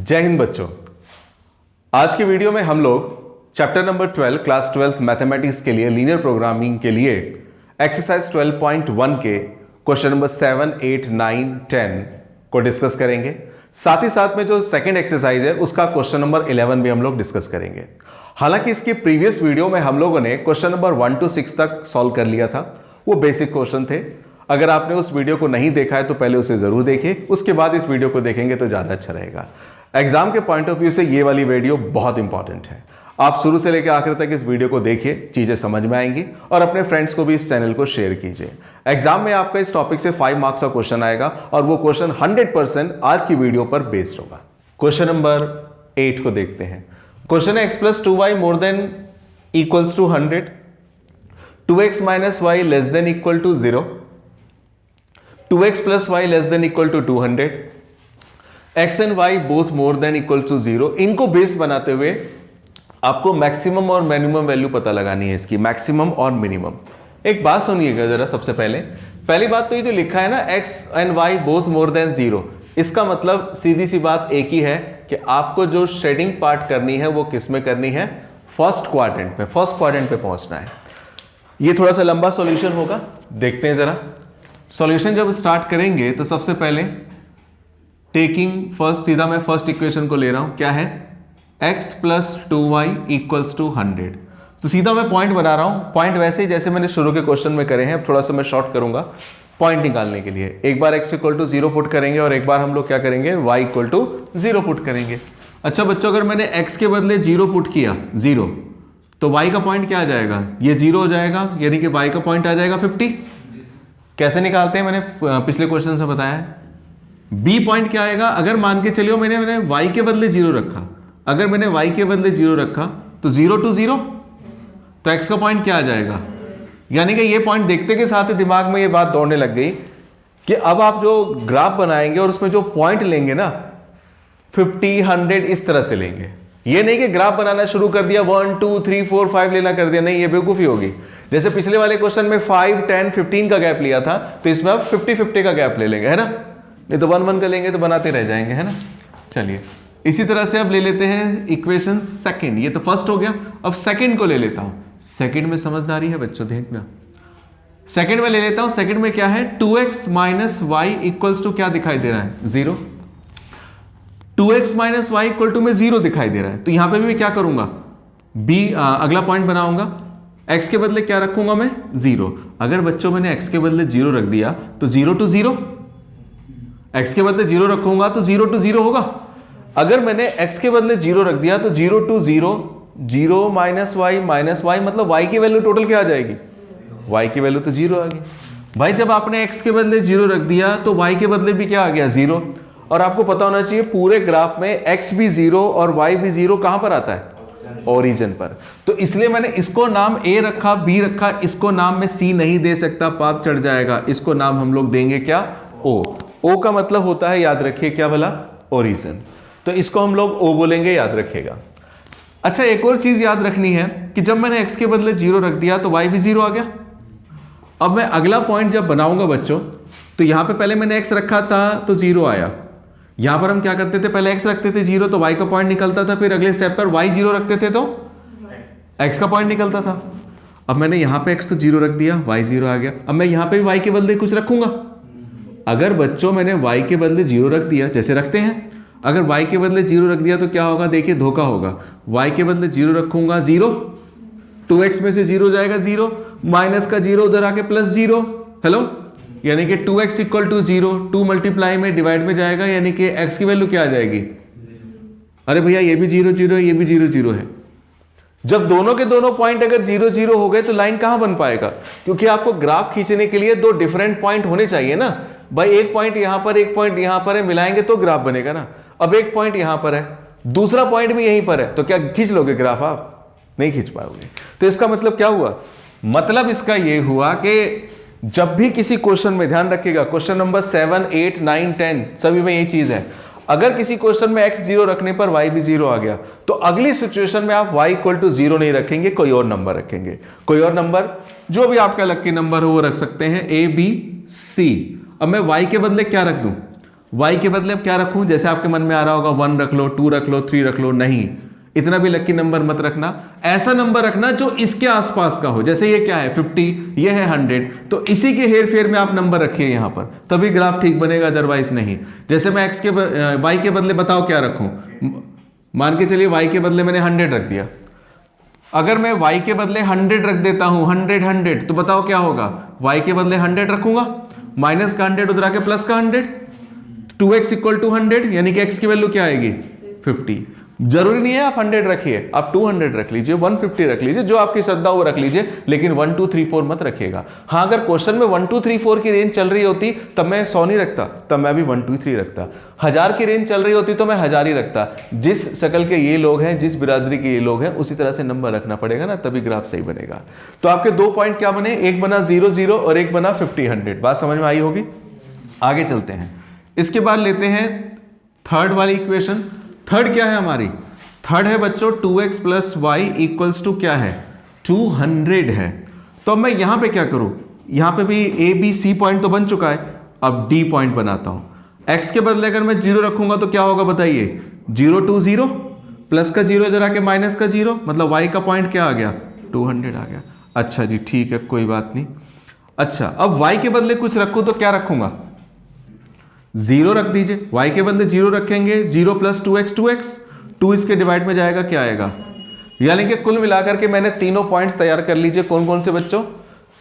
जय हिंद बच्चों। आज की वीडियो में हम लोग चैप्टर नंबर 12 क्लास 12 मैथमेटिक्स के लिए लीनियर प्रोग्रामिंग के लिए एक्सरसाइज 12.1 के क्वेश्चन नंबर 7, 8, 9, 10 को डिस्कस करेंगे। साथ ही साथ में जो सेकंड एक्सरसाइज है उसका क्वेश्चन नंबर 11 भी हम लोग डिस्कस करेंगे। हालांकि इसकी प्रीवियस वीडियो में हम लोगों ने क्वेश्चन नंबर 1 to 6 तक सॉल्व कर लिया था। वो बेसिक क्वेश्चन थे। अगर आपने उस वीडियो को नहीं देखा है तो पहले उसे जरूर देखिए, उसके बाद इस वीडियो को देखेंगे तो ज्यादा अच्छा रहेगा। एग्जाम के पॉइंट ऑफ व्यू से ये वाली वीडियो बहुत इंपॉर्टेंट है। आप शुरू से लेकर आखिर तक इस वीडियो को देखिए, चीजें समझ में आएंगी और अपने फ्रेंड्स को भी इस चैनल को शेयर कीजिए। एग्जाम में आपका इस टॉपिक से 5 मार्क्स का क्वेश्चन आएगा और वो क्वेश्चन 100% आज की वीडियो पर बेस्ड होगा। क्वेश्चन नंबर 8 को देखते हैं। क्वेश्चन है x + 2y > 100, 2x - y <= 0, 2x + y <= 200, x and y both <= 0। इनको बेस बनाते हुए आपको मैक्सिमम और मिनिमम वैल्यू पता लगानी है, इसकी मैक्सिमम और मिनिमम। एक बात सुनिएगा जरा। सबसे पहली बात तो ये जो लिखा है ना x and y both <0, इसका मतलब सीधी सी बात एक ही है कि आपको जो शेडिंग पार्ट करनी है वो किस में करनी है, फर्स्ट क्वाड्रेंट पे पहुंचना है। ये थोड़ा सा लंबा सॉल्यूशन होगा, देखते हैं जरा। सॉल्यूशन जब स्टार्ट करेंगे तो सबसे पहले टेकिंग फर्स्ट, सीधा मैं फर्स्ट इक्वेशन को ले रहा हूं। क्या है? x + 2y = 100। तो सीधा मैं पॉइंट बना रहा हूं। पॉइंट वैसे ही जैसे मैंने शुरू के क्वेश्चन में करे हैं। अब थोड़ा सा मैं शॉर्ट करूंगा पॉइंट निकालने के लिए। एक बार x = 0 पुट करेंगे और एक बार हम लोग क्या करेंगे, y = 0 पुट करेंगे। अच्छा बच्चों, अगर मैंने x के बदले 0 पुट किया, 0, तो y का पॉइंट क्या आ जाएगा? ये 0 हो जाएगा, यानी कि y का पॉइंट आ जाएगा 50। कैसे निकालते हैं मैंने पिछले क्वेश्चन से बताया है। b पॉइंट क्या आएगा? अगर मान के चलिए मैंने y के बदले 0 रखा, अगर मैंने y के बदले 0 रखा तो 0 to 0, तो x का पॉइंट क्या आ जाएगा? यानी कि ये पॉइंट देखते के साथ ही दिमाग में ये बात दौड़ने लग गई कि अब आप जो ग्राफ बनाएंगे और उसमें जो पॉइंट लेंगे ना, 50, 100 इस तरह से लेंगे। ये नहीं कि ग्राफ बनाना शुरू कर दिया 1, 2, 3, 4, 5 लेना कर दिया, नहीं, ये बेवकूफी होगी। जैसे पिछले वाले क्वेश्चन में 5, 10, 15 का गैप लिया था, तो इसमें आप 50-50 का गैप ले लेंगे, है ना? नहीं तो 1-1 का लेंगे तो बनाते रह जाएंगे, है ना? चलिए इसी तरह से अब ले लेते हैं इक्वेशन सेकंड। ये तो फर्स्ट हो गया, अब सेकंड को ले लेता हूं। सेकंड में समझदारी है बच्चों, देखना। सेकंड में ले लेता हूं। सेकंड में क्या है? 2x - y = क्या दिखाई दे रहा है? 0। 2x - y = में 0 दिखाई दे रहा है, तो यहां पे भी मैं क्या करूंगा, अगला पॉइंट बनाऊंगा। x के बदले क्या रखूंगा मैं? 0। अगर बच्चों मैंने x के बदले 0 रख दिया तो 0 to 0, x के बदले 0 रखूंगा तो 0 to 0 होगा। अगर मैंने x के बदले 0 रख दिया तो 0 to 0, 0 - y मतलब y की वैल्यू टोटल क्या आ जाएगी? y की वैल्यू तो 0 आ गई। भाई जब आपने x के बदले 0 रख दिया तो y के बदले भी क्या आ गया? 0। और आपको पता होना चाहिए पूरे ग्राफ में x भी 0 और y भी 0 कहां पर आता है? ओरिजिन पर। तो इसलिए मैंने इसको नाम a रखा, b रखा, इसको नाम में c नहीं दे सकता, पाप चढ़ जाएगा। इसको नाम हम लोग देंगे क्या? o। o का मतलब होता है, याद रखिए क्या बोला? ओरिजिन। तो इसको हम लोग o बोलेंगे, याद रखिएगा। अच्छा एक और चीज याद रखनी है कि जब मैंने x के बदले 0 रख दिया तो y भी 0 आ गया। अब मैं अगला पॉइंट जब बनाऊंगा बच्चों, तो यहां पे पहले मैंने x रखा था तो 0 आया। यहां पर हम क्या करते थे, पहले x रखते थे 0 तो y का पॉइंट निकलता था, फिर अगले स्टेप पर y 0 रखते थे तो x का पॉइंट निकलता था। अब मैंने यहां पे x तो 0 रख दिया, y 0 आ गया। अब मैं यहां पे भी y के बदले कुछ रखूंगा। अगर बच्चों मैंने y के बदले 0 रख दिया, जैसे रखते हैं, अगर y के बदले 0 रख दिया तो क्या होगा? देखिए धोखा होगा। y के बदले 0 रखूंगा, 0, 2x में से 0 जाएगा 0, माइनस का 0 उधर आके +0। हेलो, यानी कि 2x = 0, 2 मल्टीप्लाई में डिवाइड में जाएगा, यानी कि x की वैल्यू क्या आ जाएगी? अरे भैया ये भी 0, 0 है, ये भी 0, 0 है। जब दोनों के दोनों पॉइंट अगर 0, 0 हो गए तो लाइन कहां बन पाएगा? क्योंकि आपको ग्राफ खींचने के लिए 2 डिफरेंट पॉइंट होने चाहिए ना भाई। एक पॉइंट यहां पर, एक पॉइंट यहां पर है, मिलाएंगे तो ग्राफ बनेगा ना। अब एक पॉइंट यहां पर है, दूसरा पॉइंट भी यहीं पर है, तो क्या खींच लोगे ग्राफ? आप नहीं खींच पाओगे। तो इसका मतलब क्या हुआ? मतलब इसका यह हुआ कि जब भी किसी क्वेश्चन में, ध्यान रखिएगा, क्वेश्चन नंबर 7, 8, 9, 10 सभी में यही चीज है। अगर किसी क्वेश्चन में x 0 रखने पर y भी 0 आ गया, तो अगली सिचुएशन में आप y = 0 नहीं रखेंगे, कोई और नंबर रखेंगे। कोई और नंबर, जो भी आपका लकी नंबर हो वो रख सकते हैं, a, b, c। अब मैं y के बदले क्या रख दूं? y के बदले अब क्या रखूं, जैसे आपके मन में आ रहा होगा 1 रख लो, 2 रख लो, 3 रख लो, नहीं, इतना भी लकी नंबर मत रखना, ऐसा नंबर रखना जो इसके आसपास का हो। जैसे ये क्या है 50, ये है 100, तो इसी के हेर फेर में आप नंबर रखिए यहां पर, तभी ग्राफ ठीक बनेगा, अदरवाइज नहीं। जैसे मैं y के बदले बताओ क्या रखूं, मान के चलिए y के बदले मैंने 100 रख दिया। अगर मैं y के बदले 100 रख देता हूं, 100 तो बताओ क्या होगा, y के बदले 100 रखूंगा, माइनस का 100 उधर आके प्लस का 100, 2x इक्वल टू 100, यानी कि x की वैल्यू क्या आएगी 50। जरूरी नहीं है आप 100 रखिए, आप 200 रख लीजिए, 150 रख लीजिए, जो आपकी श्रद्धा वो रख लीजिए, लेकिन 1 2 3 4 मत रखिएगा। हाँ, अगर क्वेश्चन में 1 2 3 4 की रेंज चल रही होती तब मैं 100 नहीं रखता, तब मैं भी 1 2 3 रखता। 1000 की रेंज चल रही होती तो मैं 1000 ही रखता। जिस शकल के ये लोग हैं, जिस बिरादरी के ये लोग हैं, उसी तरह से नंबर रखना पड़ेगा ना, तभी ग्राफ सही बनेगा। तो आपके 2 पॉइंट क्या बने, एक बना 0 0 और एक बना 50 100। बात समझ में आई होगी। आगे चलते हैं, इसके बाद लेते हैं थर्ड वाली इक्वेशन। थर्ड क्या है हमारी, थर्ड है बच्चों 2x plus Y equals to क्या है 200 है। तो अब मैं यहां पे क्या करूं, यहां पे भी a b c पॉइंट तो बन चुका है, अब d पॉइंट बनाता हूं। x के बदले अगर मैं 0 रखूंगा तो क्या होगा बताइए, 0 2 0, प्लस का 0 इधर आके माइनस का 0, मतलब y का पॉइंट क्या आ गया 200 आ गया। अच्छा जी ठीक है, कोई बात नहीं। अच्छा, अब y के बदले कुछ रखूं तो क्या रखूंगा, 0 रख दीजिए, y के बदले 0 रखेंगे, 0 प्लस 2x 2x, 2 इसके डिवाइड में जाएगा, क्या आएगा। यानी कि कुल मिलाकर के मैंने तीनों पॉइंट्स तैयार कर लीजिए। कौन कौन से बच्चों,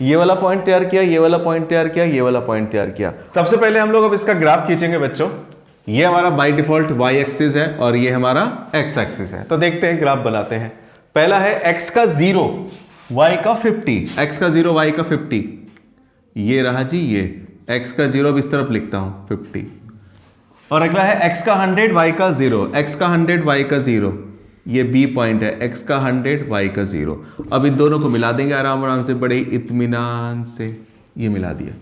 ये वाला पॉइंट तैयार किया, ये वाला पॉइंट तैयार किया, ये वाला पॉइंट तैयार किया। सबसे पहले हम लोग अब इसका ग्राफ खींचेंगे बच्चों। ये हमारा बाय डिफॉल्ट y एक्सिस है और ये हमारा x एक्सिस है। तो देखते हैं, ग्राफ बनाते हैं। पहला है x का 0 y का 50, x का 0 y का 50, ये रहा जी, ये x का 0 अब इस तरफ लिखता हूं 50, और अगला है x का 100 y का 0, x का 100 y का 0, ये b पॉइंट है, x का 100 y का 0। अब इन दोनों को मिला देंगे आराम आराम से, बड़े इत्मीनान से, ये मिला दिया।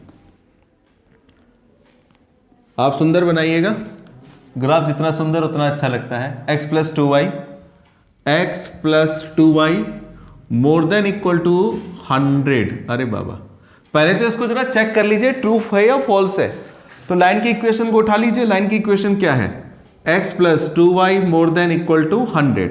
आप सुंदर बनाइएगा, ग्राफ जितना सुंदर उतना अच्छा लगता है। x plus 2y, x plus 2y more than equal to 100। अरे बाबा, पहले तो इसको जरा चेक कर लीजिए ट्रू है या फॉल्स है। तो लाइन की इक्वेशन को उठा लीजिए। लाइन की इक्वेशन क्या है, x plus 2y more than equal to 100।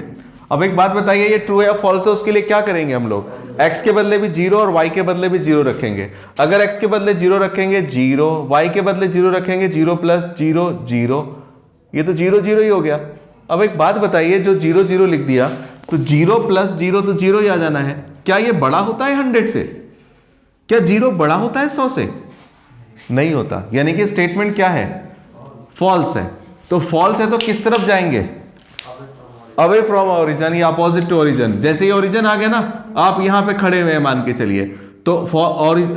अब एक बात बताइए, ये ट्रू है या फॉल्स है, उसके लिए क्या करेंगे हम लोग, x के बदले भी 0 और y के बदले भी 0 रखेंगे। अगर x के बदले 0 रखेंगे 0, y के बदले 0 रखेंगे 0 प्लस 0 0, ये तो 0 0 ही हो गया। अब एक बात बताइए, जो 0 0 लिख दिया तो 0 प्लस 0 तो 0 ही आ जाना है। क्या ये बड़ा होता है 100 से, क्या 0 बड़ा होता है 100 से, नहीं होता। यानी कि स्टेटमेंट क्या है, फॉल्स है। तो फॉल्स है तो किस तरफ जाएंगे, अवे फ्रॉम ओरिजिन या अपोजिट टू ओरिजिन। जैसे ही ओरिजिन आ गया ना, आप यहां पे खड़े हुए हैं मान के चलिए, तो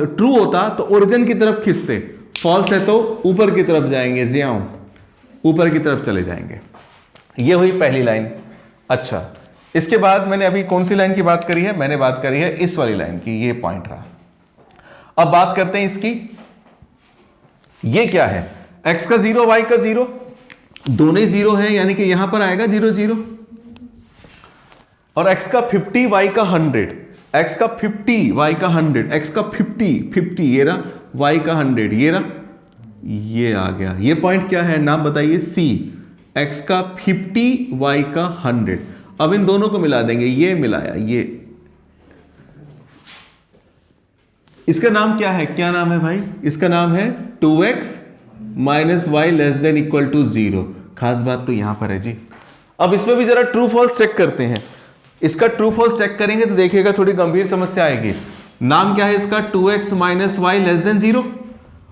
ट्रू होता तो ओरिजिन की तरफ खिंचते, फॉल्स है तो ऊपर की तरफ जाएंगे, ज्याओ ऊपर की तरफ चले जाएंगे। ये हुई पहली लाइन। अच्छा, इसके बाद मैंने अभी कौन सी लाइन की बात करी है, मैंने बात करी है इस वाली लाइन की, ये पॉइंट रहा। अब बात करते हैं इसकी, ये क्या है, x का 0 y का 0, दोनों ही 0 है, यानी कि यहां पर आएगा 0 0, और x का 50 y का 100, x का 50 y का 100, x का 50 50, ये रहा y का 100, ये रहा, ये आ गया। ये पॉइंट क्या है, नाम बताइए, C, x का 50 y का 100। अब इन दोनों को मिला देंगे, ये मिलाया, ये इसका नाम क्या है, क्या नाम है भाई, इसका नाम है 2x minus y less than equal to 0। खास बात तो यहां पर है जी। अब इसमें भी जरा ट्रू फॉल्स चेक करते हैं। इसका ट्रू फॉल्स चेक करेंगे तो देखिएगा थोड़ी गंभीर समस्या आएगी। नाम क्या है इसका, 2x minus y less then 0,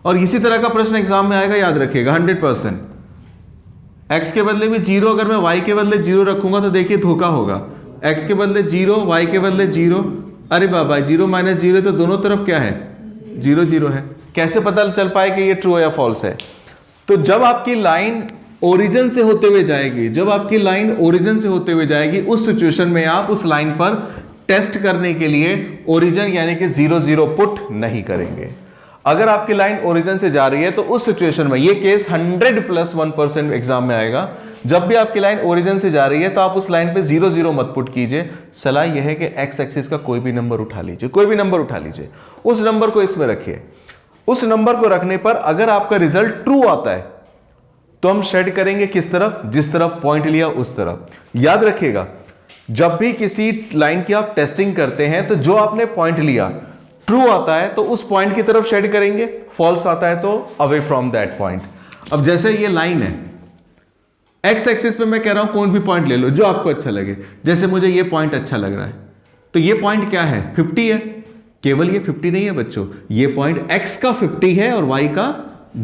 और इसी तरह का प्रश्न एग्जाम में आएगा, याद रखिएगा 100%। x के बदले भी 0, अगर मैं y के बदले 0 रखूंगा तो देखिए धोखा होगा, x के बदले 0, y के बदले 0, अरे बाबा 0 माइनस 0 तो दोनों तरफ क्या है 0 0 है। कैसे पता चल पाए कि ये ट्रू है या फॉल्स है, तो जब आपकी लाइन ओरिजिन से होते हुए जाएगी, जब आपकी लाइन ओरिजिन से होते हुए जाएगी, उस सिचुएशन में आप उस लाइन पर टेस्ट करने के लिए ओरिजिन यानी कि 0 0 पुट नहीं करेंगे। अगर आपकी लाइन ओरिजिन से जा रही है तो उस सिचुएशन में, ये केस 100+1% एग्जाम में आएगा, जब भी आपकी लाइन ओरिजिन से जा रही है तो आप उस लाइन पे 0 0 मत पुट कीजिए। सलाह यह है कि एक्स एक्सिस का कोई भी नंबर उठा लीजिए, कोई भी नंबर उठा लीजिए, उस नंबर को इसमें रखिए। उस नंबर को रखने पर अगर आपका रिजल्ट ट्रू आता है तो हम शेड करेंगे किस तरफ, जिस तरफ पॉइंट लिया उस तरफ। याद रखिएगा, जब भी किसी लाइन की आप टेस्टिंग करते हैं तो जो आपने पॉइंट लिया ट्रू आता है तो उस पॉइंट की तरफ शेड करेंगे, फॉल्स आता है तो अवे फ्रॉम दैट पॉइंट। अब जैसे ये लाइन है, एक्स एक्सिस पे मैं कह रहा हूं कोई भी पॉइंट ले लो जो आपको अच्छा लगे। जैसे मुझे ये पॉइंट अच्छा लग रहा है, तो ये पॉइंट क्या है, 50 है। केवल ये 50 नहीं है बच्चों, ये पॉइंट x का 50 है और y का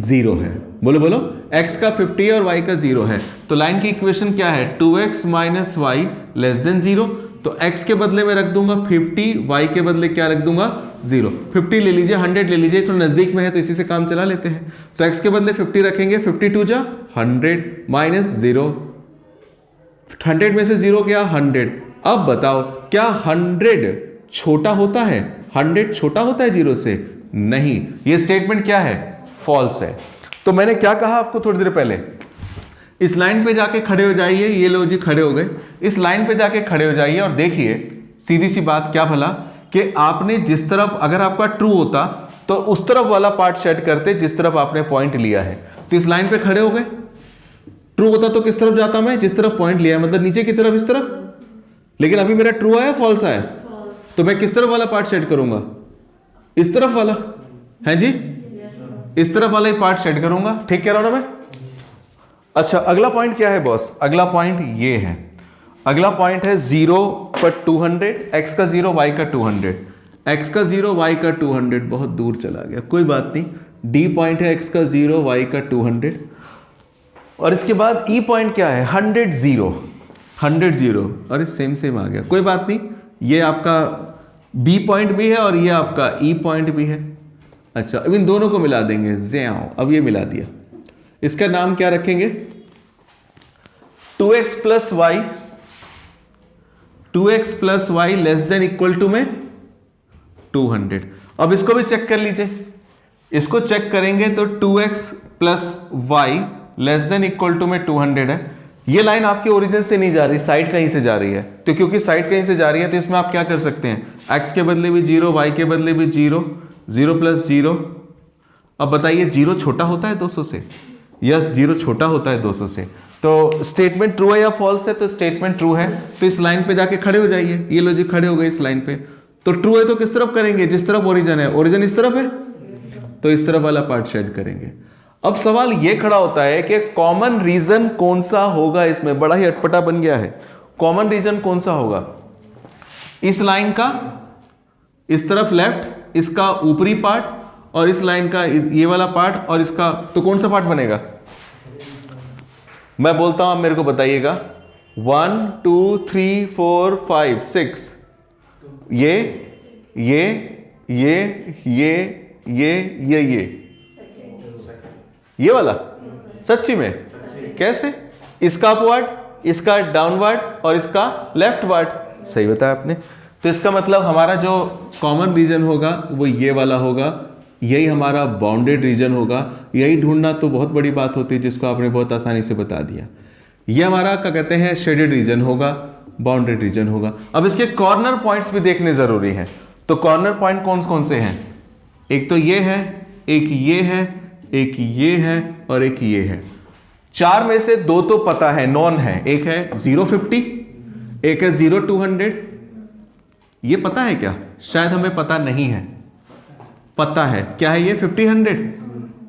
0 है। बोलो बोलो, x का 50 है और y का 0 है। तो लाइन की इक्वेशन क्या है, 2x minus y less then 0। तो x के बदले में रख दूंगा 50, y के बदले क्या रख दूंगा 0। 50 ले लीजिए, 100 ले लीजिए, तो नजदीक में है तो इसी से काम चला लेते हैं। तो x के बदले 50 रखेंगे, 52 जा 100 माइनस 0, 100 में से 0 क्या 100। अब बताओ क्या 100 छोटा होता है, 100 छोटा होता है 0 से? नहीं, ये स्टेटमेंट क्या है, फॉल्स है। तो मैंने क्या कहा आपको थोड़ी देर पहले, इस लाइन पे जाके खड़े हो जाइए। ये लो जी खड़े हो गए, इस लाइन पे जाके खड़े हो जाइए और देखिए सीधी सी बात क्या भला कि आपने जिस तरफ, अगर आपका ट्रू होता तो उस तरफ वाला पार्ट शेड करते जिस तरफ आपने पॉइंट लिया है। तो इस लाइन पे खड़े हो गए, ट्रू होता तो किस तरफ जाता मैं, जिस तरफ पॉइंट लिया है, मतलब नीचे की तरफ, इस तरफ। लेकिन अभी मेरा ट्रू आया फॉल्स आया, तो मैं किस तरफ वाला पार्ट शेड करूंगा, इस तरफ वाला है जी, इस तरफ वाला ही पार्ट शेड करूंगा। ठीक कह रहा हूं ना मैं? अच्छा, अगला पॉइंट क्या है बॉस? अगला पॉइंट ये है, अगला पॉइंट है 0 पर 200, x का 0 y का 200, x का 0 y का 200 बहुत दूर चला गया, कोई बात नहीं। d पॉइंट है x का 0 y का 200 और इसके बाद e पॉइंट क्या है 100 0, 100 0, और सेम सेम आ गया, कोई बात नहीं। ये आपका b पॉइंट भी है और ये आपका e पॉइंट भी है। अच्छा, अब इन दोनों को मिला देंगे, अब ये मिला दिया, इसका नाम क्या रखेंगे, 2x plus y, 2x plus y less than equal to में 200। अब इसको भी चेक कर लीजिए, इसको चेक करेंगे तो 2x plus y less than equal to में 200 है। ये लाइन आपके ओरिजिन से नहीं जा रही, साइड कहीं से जा रही है। तो क्योंकि साइड कहीं से जा रही है तो इसमें आप क्या कर सकते हैं, x के बदले भी 0, y के बदले भी 0, 0 प्लस 0। अब बताइए 0 छोटा होता है 200 से? यस, 0 छोटा होता है 200 से। तो स्टेटमेंट ट्रू है या फॉल्स है? तो स्टेटमेंट ट्रू है, तो इस लाइन पे जाके खड़े हो जाइए। ये लो जी खड़े हो गए इस लाइन पे। तो ट्रू है तो किस तरफ करेंगे, जिस तरफ ओरिजिन है। ओरिजिन इस तरफ है तो इस तरफ वाला पार्ट शेड करेंगे। अब सवाल ये खड़ा होता है कि कॉमन रीजन कौन सा होगा इसमें, बड़ा ही अटपटा बन गया है। कॉमन रीजन कौन सा होगा, इस लाइन का इस तरफ लेफ्ट, इसका ऊपरी पार्ट, और इस लाइन का ये वाला पार्ट, और इसका, तो कौन सा पार्ट बनेगा? मैं बोलता हूं, आप मेरे को बताइएगा। 1 2 3 4 5 6, ये वाला सच्ची में कैसे? इसका अपवर्ड, इसका डाउनवर्ड और इसका लेफ्टवर्ड। सही बताया आपने। तो इसका मतलब हमारा जो कॉमन रीजन होगा वो ये वाला होगा, यही हमारा बाउंडेड रीजन होगा। यही ढूंढना तो बहुत बड़ी बात होती है, जिसको आपने बहुत आसानी से बता दिया। ये हमारा क्या कहते हैं, शेडेड रीजन होगा, बाउंडेड रीजन होगा। अब इसके कॉर्नर पॉइंट्स भी देखने जरूरी हैं। तो कॉर्नर पॉइंट कौन कौन से हैं? एक तो ये है, एक ये है, एक ये है और एक ये है। चार में से दो तो पता है, नॉन है। एक है 050, एक है 0200। ये पता है क्या? शायद हमें पता नहीं है। पता है क्या है? ये 50-100।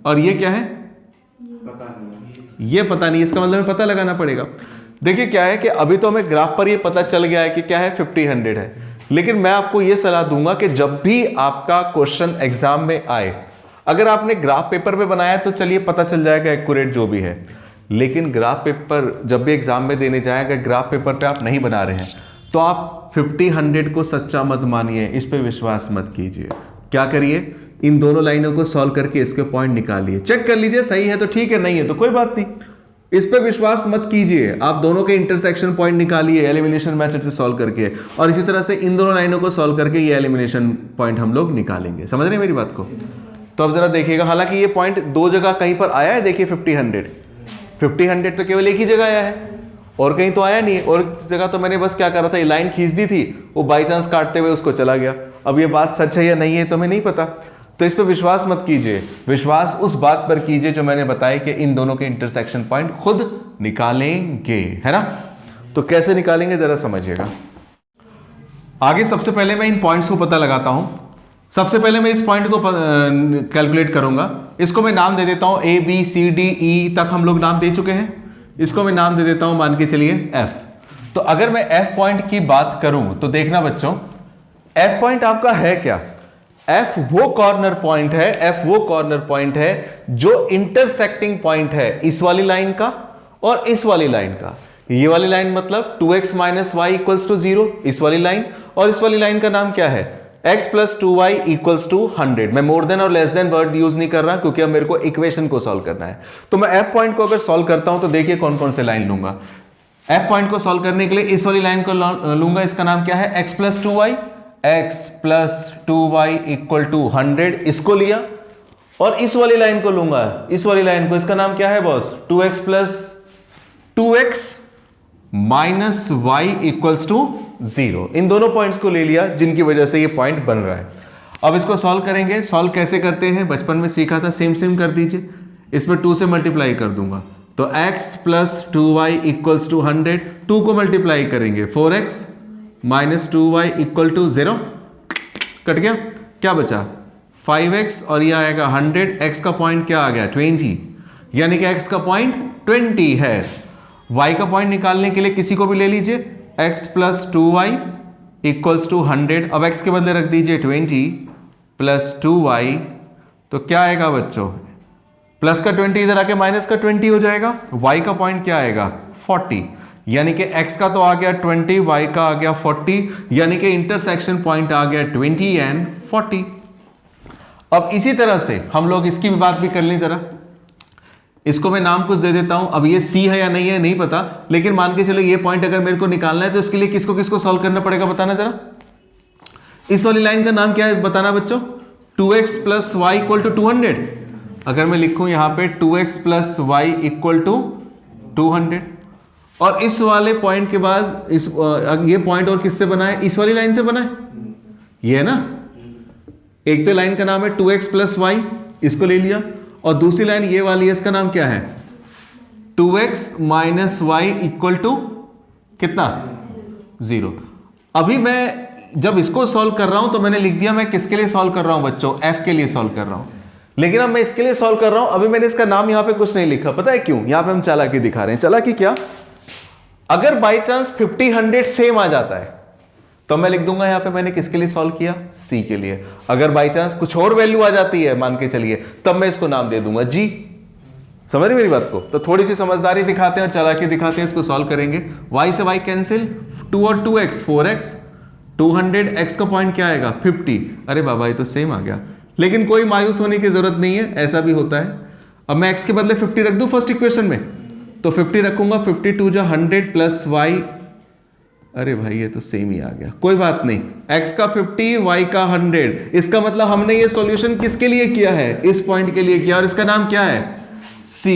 और ये क्या है? पता नहीं। ये पता नहीं। इसका मतलब हमें पता लगाना पड़ेगा। देखिए क्या है कि अभी तो हमें ग्राफ पर ये पता चल गया है कि क्या है, 50-100 है। लेकिन मैं आपको ये सलाह दूंगा कि जब भी आपका क्वेश्चन एग्जाम में आए, अगर आपने ग्राफ पेपर पे बनाया तो चलिए पता चल जाएगा एक्यूरेट जो भी है। लेकिन ग्राफ पेपर जब भी एग्जाम में देने जाएगा, ग्राफ पेपर पे आप नहीं बना रहे हैं तो आप 50-100 को सच्चा मत मानिए, इस पे विश्वास मत कीजिए। क्या करिए, इन दोनों लाइनों को सॉल्व करके इसके पॉइंट निकालिए, चेक कर लीजिए सही है तो ठीक है, नहीं है तो कोई बात नहीं। इस पे विश्वास मत कीजिए। आप दोनों के इंटरसेक्शन पॉइंट निकालिए एलिमिनेशन मेथड से सॉल्व करके, और इसी तरह से इन दोनों लाइनों को सॉल्व करके ये एलिमिनेशन पॉइंट हम लोग निकालेंगे। समझ रहे हैं मेरी बात को? तो अब जरा देखिएगा, हालांकि ये पॉइंट दो जगह कहीं पर आया है। देखिए 50-100 तो केवल एक ही जगह आया है और कहीं तो आया नहीं है। और जगह तो मैंने बस क्या करा था, ये लाइन खींच दी थी, वो बाई चांस काटते हुए उसको चला गया। अब ये बात सच है या नहीं है तो हमें नहीं पता। तो इस पर विश्वास मत कीजिए, विश्वास उस बात पर कीजिए जो मैंने बताया कि इन दोनों के इंटरसेक्शन पॉइंट खुद निकालेंगे, है ना। तो कैसे निकालेंगे जरा समझिएगा। आगे सबसे पहले मैं इन पॉइंट्स को पता लगाता हूं। सबसे पहले मैं इस पॉइंट को कैलकुलेट करूंगा। इसको मैं नाम दे देता हूं A B C D E तक हम लोग नाम दे चुके हैं। इसको मैं नाम दे देता हूं, मान के चलिए एफ। तो अगर मैं एफ पॉइंट की बात करूं तो देखना बच्चों, एफ पॉइंट आपका है क्या? एफ वो कॉर्नर पॉइंट है, एफ वो कॉर्नर पॉइंट है जो इंटरसेक्टिंग पॉइंट है इस वाली लाइन का और इस वाली लाइन का। ये वाली लाइन मतलब 2x minus y equals to 0, इस वाली लाइन, और इस वाली लाइन का नाम क्या है? x plus 2y equals to 100। मैं मोर देन और लेस देन वर्ड यूज नहीं कर रहा क्योंकि अब मेरे को इक्वेशन को सॉल्व करना है। तो मैं एफ पॉइंट को अगर सॉल्व करता हूं तो देखिए कौन कौन से लाइन लूंगा। एफ पॉइंट को सॉल्व करने के लिए इस वाली लाइन को लूंगा, इसका नाम क्या है? x plus 2y, x plus 2y equal to 100, इसको लिया। और इस वाली लाइन को लूंगा, इस वाली लाइन को, इसका नाम क्या है boss? 2x plus 2x minus y equals to 0। इन दोनों पॉइंट्स को ले लिया जिनकी वजह से ये पॉइंट बन रहा है। अब इसको सॉल्व करेंगे। सॉल्व कैसे करते हैं? बचपन में सीखा था, सेम सेम कर दीजिए। इसमें 2 से मल्टीप्लाई कर दूंगा तो x plus 2y equals to 100। 2 को मल्टीप्लाई करेंगे 4x minus 2y equal to 0, cut गया। क्या बचा? 5x और ये आएगा 100। x का पॉइंट क्या आ गया? 20, यानी कि x का पॉइंट 20 है। y का पॉइंट निकालने के लिए किसी को भी ले लीजिए, x plus 2y equals to 100। अब x के बदले रख दीजिए 20 प्लस 2y, तो क्या आएगा बच्चों? प्लस का 20 इधर आके माइनस का 20 हो जाएगा। y का पॉइंट क्या आएगा? 40, यानी कि x का तो आ गया 20, y का आ गया 40, यानी कि इंटरसेक्शन पॉइंट आ गया 20 एंड 40। अब इसी तरह से हम लोग इसकी भी बात भी कर लें जरा। इसको मैं नाम कुछ दे देता हूं। अब ये C है या नहीं है नहीं पता, लेकिन मान के चलो ये पॉइंट अगर मेरे को निकालना है तो इसके लिए किसको किसको सॉल्व करना पड़ेगा बताना जरा। इस वाली लाइन का नाम क्या है बताना बच्चों? 2x plus Y equal to 200। अगर मैं लिखूं यहां पे 2x plus Y equal to 200, और इस वाले पॉइंट के बाद ये पॉइंट और किससे बना है? इस वाली लाइन से बना है, ये है ना। एक तो लाइन का नाम है 2x प्लस वाई, इसको ले लिया, और दूसरी लाइन ये वाली है, इसका नाम क्या है? 2x minus Y equal to कितना? 0। अभी मैं जब इसको सॉल्व कर रहा हूं तो मैंने लिख दिया मैं किसके लिए सॉल्व कर रहा हूं बच्चों? f के लिए सॉल्व कर रहा हूं। लेकिन अब मैं इसके लिए सॉल्व कर रहा हूं, अभी मैंने इसका नाम यहां पे कुछ नहीं लिखा। पता है क्यों? यहां पे हम चालाकी दिखा रहे हैं। चालाकी क्या? अगर बाई चांस 50 100 सेम आ जाता है तो मैं लिख दूंगा यहां पे मैंने किसके लिए सॉल्व किया? C के लिए। अगर बाई चांस कुछ और वैल्यू आ जाती है मान के चलिए, तब मैं इसको नाम दे दूंगा G। समझ रहे मेरी बात को? तो थोड़ी सी समझदारी दिखाते हैं और चालाकी दिखाते हैं, इसको सॉल्व करेंगे। y से y कैंसिल, 2 और 2x 4x, 200, x का पॉइंट क्या आएगा? 50। अरे बाबा ये तो सेम आ गया, लेकिन कोई मायूस होने की जरूरत नहीं है, ऐसा भी होता है। अब मैं x के बदले 50 रख दूं फर्स्ट इक्वेशन में, तो 50 रखूंगा, 52 जो 100 प्लस y, अरे भाई ये तो सेम ही आ गया, कोई बात नहीं। x का 50, y का 100, इसका मतलब हमने ये सॉल्यूशन किसके लिए किया है? इस पॉइंट के लिए किया, और इसका नाम क्या है? C।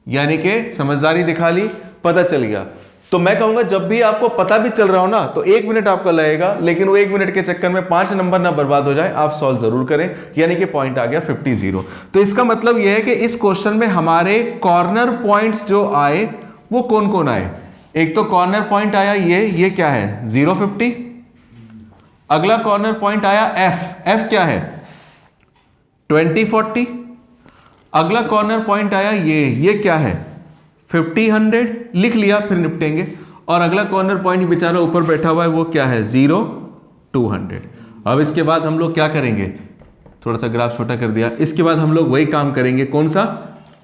यानी कि समझदारी दिखा ली, पता चल गया। तो मैं कहूंगा जब भी आपको पता भी चल रहा हो ना तो 1 मिनट आपका लगेगा, लेकिन वो 1 मिनट के चक्कर में 5 नंबर ना बर्बाद हो जाए, आप सॉल्व जरूर करें। यानी कि पॉइंट आ गया 50। तो इसका मतलब यह है कि इस क्वेश्चन में हमारे कॉर्नर पॉइंट्स जो आए वो कौन कौन आए? एक तो कॉर्नर पॉइंट आया ये क्या है? 0 50। अगला कॉर्नर पॉइंट आया f क्या है? 20 40। अगला कॉर्नर पॉइंट आया ये क्या है? 50 100। लिख लिया, फिर निपटेंगे। और अगला कॉर्नर पॉइंट बेचारा ऊपर बैठा हुआ है, वो क्या है? 0 200। अब इसके बाद हम लोग क्या करेंगे? थोड़ा सा ग्राफ छोटा कर दिया। इसके बाद हम लोग वही काम करेंगे, कौन सा?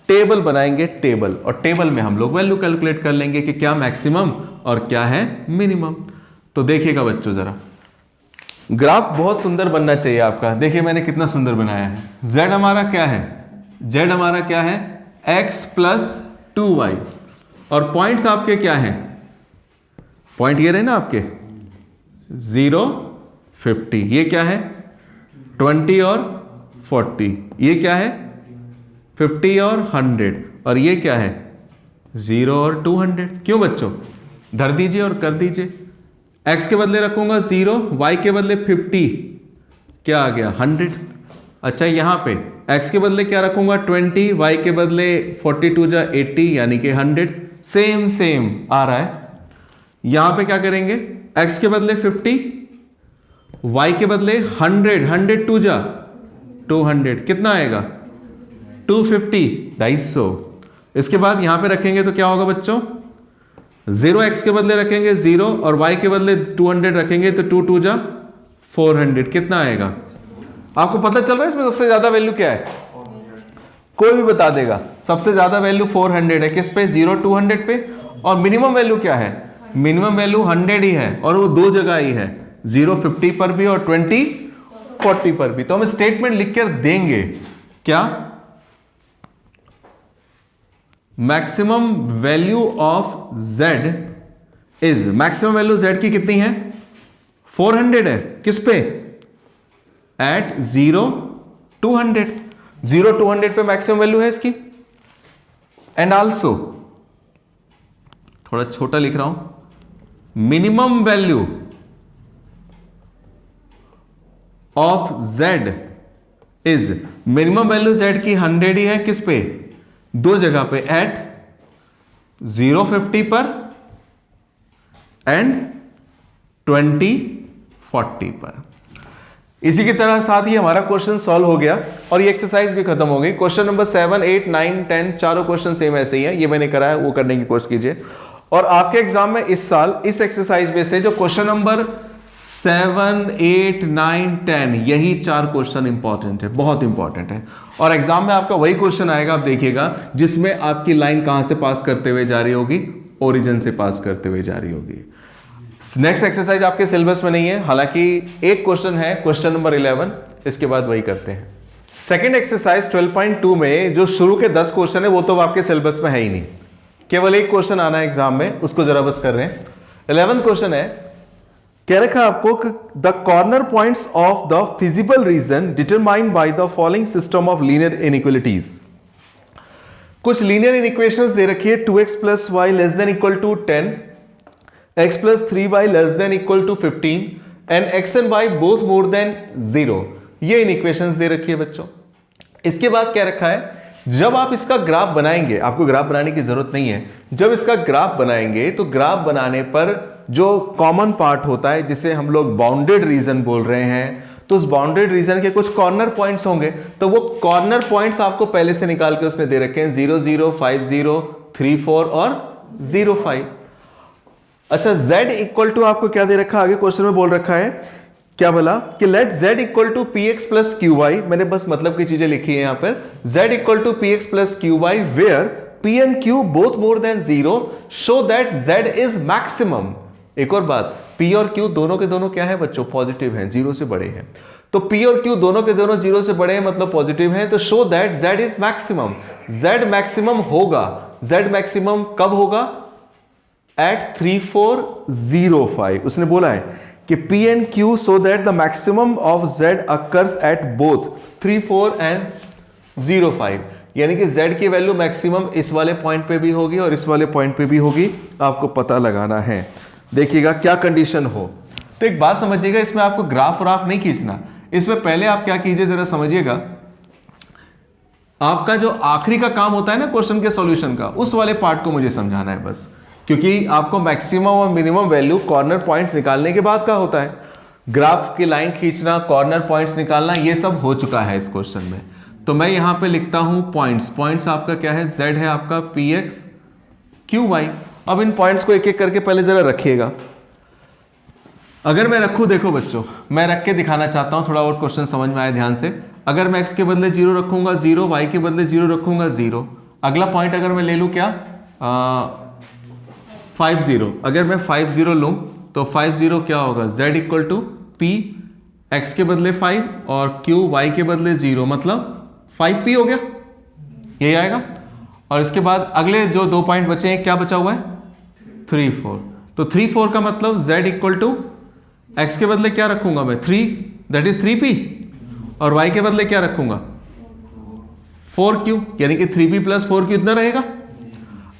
टेबल बनाएंगे, टेबल। और टेबल में हम लोग वैल्यू कैलकुलेट कर लेंगे कि क्या मैक्सिमम और क्या है मिनिमम। तो देखिएगा बच्चों जरा, ग्राफ बहुत सुंदर बनना चाहिए आपका। देखिए मैंने कितना सुंदर बनाया है। z हमारा क्या है? z हमारा क्या है? x plus 2y। और पॉइंट्स आपके क्या हैं? पॉइंट ये रहे ना आपके 0 50। ये क्या है? 20 और 40। ये क्या है? 50 और 100। और ये क्या है? 0 और 200। क्यों बच्चों? धर दीजिए और कर दीजिए। x के बदले रखूंगा 0, y के बदले 50, क्या आ गया? 100। अच्छा यहाँ पे x के बदले क्या रखूंगा 20, y के बदले 42 जा 80 यानी कि 100, सेम आ रहा है। यहां पे क्या करेंगे, x के बदले 50, y के बदले 100 2 जा 200, कितना आएगा 250, 250। इसके बाद यहां पे रखेंगे तो क्या होगा बच्चों, 0x के बदले रखेंगे 0 और y के बदले 200 रखेंगे तो 2 2 जा 400, कितना आएगा। आपको पता चल रहा है इसमें सबसे ज्यादा वैल्यू क्या है, कोई भी बता देगा। सबसे ज्यादा वैल्यू 400 है, किस पे 0 200 पे, और मिनिमम वैल्यू क्या है, मिनिमम वैल्यू 100 ही है, और वो दो जगह ही है, 0 50 पर भी और 20 40 पर भी। तो हम स्टेटमेंट लिख कर देंगे क्या, maximum value of z is, maximum value z की कितनी है 400 है, किस पे एट 0 200, 0 200 पे मैक्सिमम वैल्यू है इसकी। एंड आल्सो, थोड़ा छोटा लिख रहा हूं, minimum value of z is, minimum value z की 100 ही है, किस पे दो जगह पे, एट 0 50 पर एंड 20 40 पर। इसी की तरह साथ ही हमारा क्वेश्चन सॉल्व हो गया और ये एक्सरसाइज भी खत्म हो गई। क्वेश्चन नंबर 7 8 9 10 चारों क्वेश्चन सेम ऐसे ही है, ये मैंने कराया, वो करने की कोशिश कीजिए। और आपके एग्जाम में इस साल इस एक्सरसाइज में से जो क्वेश्चन नंबर 7 8 9 10 यही चार क्वेश्चन इंपॉर्टेंट है, बहुत इंपॉर्टेंट है। और एग्जाम में आपका वही क्वेश्चन आएगा, आप देखिएगा, जिसमें आपकी लाइन कहां से पास करते हुए जा रही होगी, ओरिजिन से पास करते हुए जा रही होगी। नेक्स्ट एक्सरसाइज आपके सिलेबस में नहीं है, हालांकि एक क्वेश्चन है, क्वेश्चन नंबर 11, इसके बाद वही करते हैं। सेकंड एक्सरसाइज 12.2 में जो शुरू के 10 क्वेश्चन है वो तो आपके सिलेबस में है ही नहीं, केवल एक क्वेश्चन आना है एग्जाम में, उसको जरा बस कर रहे हैं। 11 क्वेश्चन है, कह रखा है आपको, the corner points of the feasible region determined by the following system of linear inequalities. कुछ लीनियर इनइक्वेशंस दे रखी है, 2x + y ≤ 10, x + 3y ≤ 15 and x and y both more than 0। ये इनइक्वेशंस दे रखी है बच्चों। इसके बाद क्या रखा है, जब आप इसका ग्राफ बनाएंगे, आपको ग्राफ बनाने की जरूरत नहीं है, जब इसका ग्राफ बनाएंगे तो ग्राफ बनाने पर जो कॉमन पार्ट होता है, जिसे हम लोग बाउंडेड रीजन बोल रहे हैं, तो उस बाउंडेड रीजन के कुछ कॉर्नर पॉइंट्स होंगे, तो वो कॉर्नर पॉइंट्स आपको पहले से निकाल के उसमें दे रखे हैं, 0 0 5 0 3 4 और 0 5। अच्छा, z इक्वल टू आपको क्या दे रखा है, आगे क्वेश्चन में बोल रखा है, क्या बोला कि let z equal to px + qy, मैंने बस मतलब की चीजें लिखी है यहां पर, z equal to px + qy where p and q both more than 0 show that z is maximum. एक और बात, p और q दोनों के दोनों क्या है बच्चों, पॉजिटिव हैं, 0 से बड़े हैं, तो p और q दोनों के दोनों 0 से बड़े हैं, मतलब पॉजिटिव हैं, तो show that z is maximum. z maximum होगा, z मैक्सिमम कब होगा, एट 3 4 0 5। उसने बोला है कि P and Q so that the maximum of Z occurs at both 3 4 and 0 5, यानी कि Z की वैल्यू मैक्सिमम इस वाले पॉइंट पे भी होगी और इस वाले पॉइंट पे भी होगी, आपको पता लगाना है। देखिएगा क्या कंडीशन हो। तो एक बात समझिएगा, इसमें आपको ग्राफ व्राफ नहीं खींचना, इसमें पहले आप क्या कीजिए जरा समझिएगा, आपका जो आखिरी का काम होता है ना क्वेश्चन के सॉल्यूशन का, उस वाले पार्ट को मुझे समझाना है बस, क्योंकि आपको मैक्सिमम और मिनिमम वैल्यू कॉर्नर पॉइंट्स निकालने के बाद का होता है। ग्राफ की लाइन खींचना, कॉर्नर पॉइंट्स निकालना, ये सब हो चुका है इस क्वेश्चन में। तो मैं यहां पे लिखता हूं पॉइंट्स, पॉइंट्स आपका क्या है, z है आपका px qy। अब इन पॉइंट्स को एक एक करके पहले जरा रखिएगा। अगर मैं रखूं, देखो बच्चों, मैं रख के दिखाना चाहता हूं, थोड़ा और क्वेश्चन समझ में आए ध्यान से। अगर मैं x के बदले 0 रखूंगा 0, y के बदले 0 रखूंगा 0। अगला पॉइंट अगर मैं ले लूं क्या, 5 0, अगर मैं 5 0 लूं तो 5 0 क्या होगा, z equal to p, x के बदले 5 और q y के बदले 0, मतलब 5p हो गया, यही आएगा। और इसके बाद अगले जो दो पॉइंट बचे हैं, क्या बचा हुआ है 3 4, तो 3 4 का मतलब z इक्वल टू x के बदले क्या रखूंगा मैं 3, दैट इज 3p, और y के बदले क्या रखूंगा 4q, यानी कि 3p + 4q इतना रहेगा।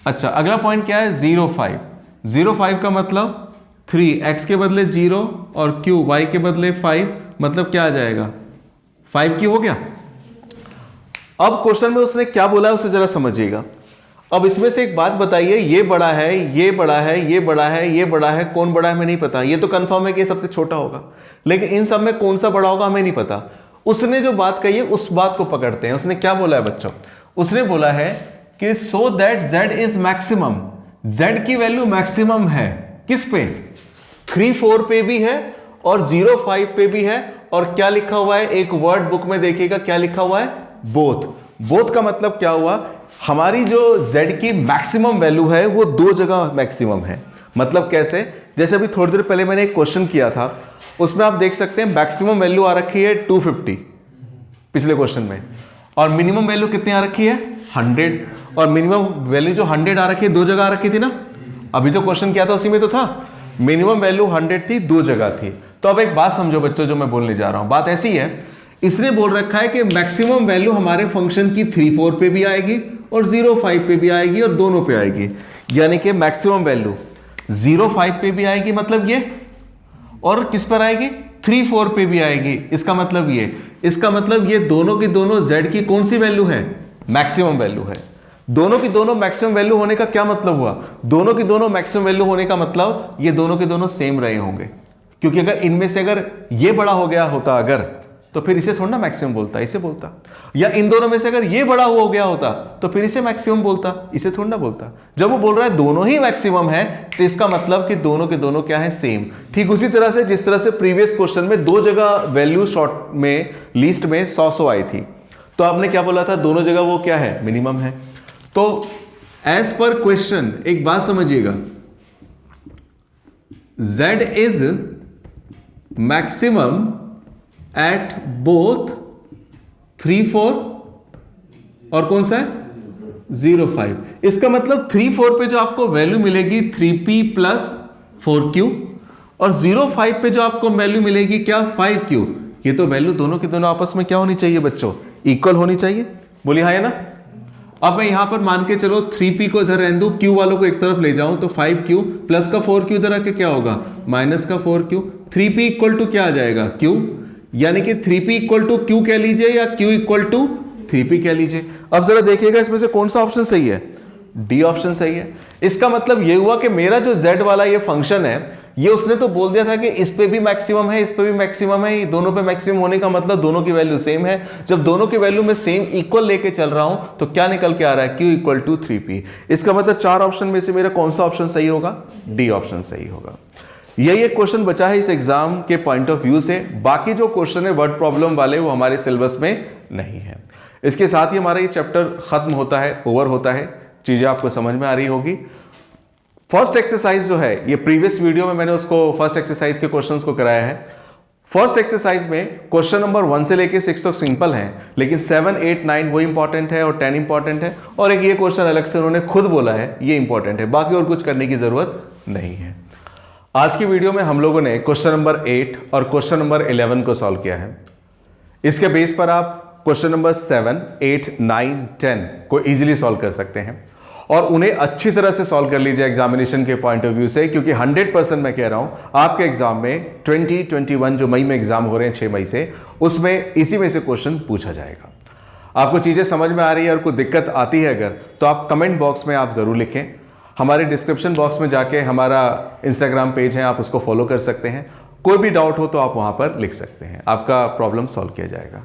अच्छा, अगला पॉइंट क्या है 0 5, 0 5 का मतलब 3, x के बदले 0 और q y के बदले 5, मतलब क्या आ जाएगा 5q हो गया। अब क्वेश्चन में उसने क्या बोला है उसे जरा समझिएगा। अब इसमें से एक बात बताइए, ये बड़ा है, ये बड़ा है, ये बड़ा है, ये बड़ा है, कौन बड़ा है हमें नहीं पता। ये तो कंफर्म है कि ये सबसे छोटा होगा, लेकिन इन सब में कौन सा बड़ा होगा हमें नहीं पता। उसने जो बात कही है उस बात को पकड़ते हैं। उसने क्या बोला है बच्चों? उसने बोला है कि so that z is maximum, z की वैल्यू मैक्सिमम है किस पे? 3, 4 पे भी है और 0, 5 पे भी है। और क्या लिखा हुआ है, एक वर्ड बुक में देखिएगा क्या लिखा हुआ है, बोथ। बोथ का मतलब क्या हुआ, हमारी जो z की मैक्सिमम वैल्यू है वो दो जगह मैक्सिमम है। मतलब कैसे? जैसे अभी थोड़ी देर पहले मैंने एक क्वेश्चन किया था, उसमें आप देख सकते हैं मैक्सिमम वैल्यू आ रखी है 250 पिछले क्वेश्चन में, और मिनिमम वैल्यू कितनी आ रखी है 100। और मिनिमम वैल्यू जो 100 आ रखी है दो जगह आ रखी थी ना, अभी जो क्वेश्चन किया था उसी में तो था, मिनिमम वैल्यू 100 थी, दो जगह थी। तो अब एक बात समझो बच्चों जो मैं बोलने जा रहा हूं, बात ऐसी है, इसने बोल रखा है कि मैक्सिमम वैल्यू हमारे फंक्शन की 3, 4 पे भी आएगी और 0, 5 पे भी आएगी और दोनों पे आएगी। यानी कि मैक्सिमम वैल्यू 0, 5 पे भी आएगी मतलब ये, और किस पर आएगी 3, 4 पे भी आएगी। इसका मतलब ये दोनों की दोनों z की कौन सी वैल्यू है, मैक्सिमम वैल्यू है। दोनों की दोनों मैक्सिमम वैल्यू होने का क्या मतलब हुआ, दोनों की दोनों मैक्सिमम वैल्यू होने का मतलब ये दोनों के दोनों सेम रहे होंगे। क्योंकि अगर इनमें से अगर ये बड़ा हो गया होता अगर, तो फिर इसे थोड़ा ना मैक्सिमम बोलता, इसे बोलता। या इन दोनों में से अगर ये बड़ा हो गया होता तो फिर इसे मैक्सिमम बोलता, इसे थोड़ा ना बोलता। जब वो बोल रहा है दोनों ही मैक्सिमम है तो इसका मतलब कि दोनों के दोनों क्या है, सेम। ठीक उसी तरह से जिस तरह से प्रीवियस क्वेश्चन में दो जगह वैल्यू शॉर्ट में लीस्ट में 100 आई थी, तो आपने क्या बोला था, दोनों जगह वो क्या है, मिनिमम है। तो एज पर क्वेश्चन एक बात समझिएगा, z is maximum at both 3, 4 और कौन सा है 0, 5। इसका मतलब 3, 4 पे जो आपको वैल्यू मिलेगी 3p प्लस 4q, और 0, 5 पे जो आपको वैल्यू मिलेगी क्या 5q। ये तो वैल्यू दोनों के दोनों आपस में क्या होनी चाहिए बच्चों, इक्वल होनी चाहिए। बोलिए हाँ है ना। अब मैं यहां पर मान के चलो 3p को इधर रहने दूं, q वालों को एक तरफ ले जाऊं, तो 5q प्लस का 4q इधर आके क्या होगा, माइनस का 4q। 3p इक्वल टू क्या आ जाएगा, q। यानी कि 3p इक्वल टू q कह लीजिए या q इक्वल टू 3p कह लीजिए। अब जरा देखिएगा इसमें से कौन सा ऑप्शन सही है, डी ऑप्शन सही है। इसका मतलब ये हुआ कि मेरा जो z वाला ये फंक्शन है, ये उसने तो बोल दिया था कि इस पे भी मैक्सिमम है, इस पे भी मैक्सिमम है, ये दोनों पे मैक्सिमम होने का मतलब दोनों की वैल्यू सेम है। जब दोनों की वैल्यू में सेम इक्वल लेके चल रहा हूं तो क्या निकल के आ रहा है, q इक्वल टू 3p। इसका मतलब 4 ऑप्शन में से मेरा कौन सा ऑप्शन सही होगा, डी ऑप्शन सही होगा। यही एक क्वेश्चन बचा है इस एग्जाम के पॉइंट ऑफ व्यू से। बाकी जो क्वेश्चन है वर्ड प्रॉब्लम वाले वो हमारे सिलेबस में नहीं है। इसके साथ ही हमारा ये चैप्टर खत्म होता है, ओवर होता है। चीजें आपको समझ में आ रही होगी। फर्स्ट एक्सरसाइज जो है, ये प्रीवियस वीडियो में मैंने उसको फर्स्ट एक्सरसाइज के क्वेश्चंस को कराया है। फर्स्ट एक्सरसाइज में क्वेश्चन नंबर 1 से लेके 6 तक सिंपल है, लेकिन 7, 8, 9 वो इंपॉर्टेंट है और 10 इंपॉर्टेंट है, और एक ये क्वेश्चन अलग से उन्होंने खुद बोला है ये इंपॉर्टेंट है। बाकी और कुछ करने की जरूरत नहीं है। आज की वीडियो में हम लोगों ने क्वेश्चन नंबर 8 और क्वेश्चन नंबर 11 को सॉल्व किया है। इसके बेस पर आप क्वेश्चन नंबर 7, 8, 9, 10 को इजीली सॉल्व कर सकते हैं, और उन्हें अच्छी तरह से सॉल्व कर लीजिए एग्जामिनेशन के पॉइंट ऑफ व्यू से, क्योंकि 100% मैं कह रहा हूं आपके एग्जाम में 2021 जो मई में एग्जाम हो रहे हैं 6 मई से, उसमें इसी में से क्वेश्चन पूछा जाएगा। आपको चीजें समझ में आ रही है और कोई दिक्कत आती है अगर, तो आप कमेंट बॉक्स में आप जरूर लिखें। हमारे डिस्क्रिप्शन बॉक्स में जाके हमारा इंस्टाग्राम पेज है, आप उसको फॉलो कर सकते हैं। कोई भी डाउट हो तो आप वहां पर लिख सकते हैं, आपका प्रॉब्लम सॉल्व किया जाएगा।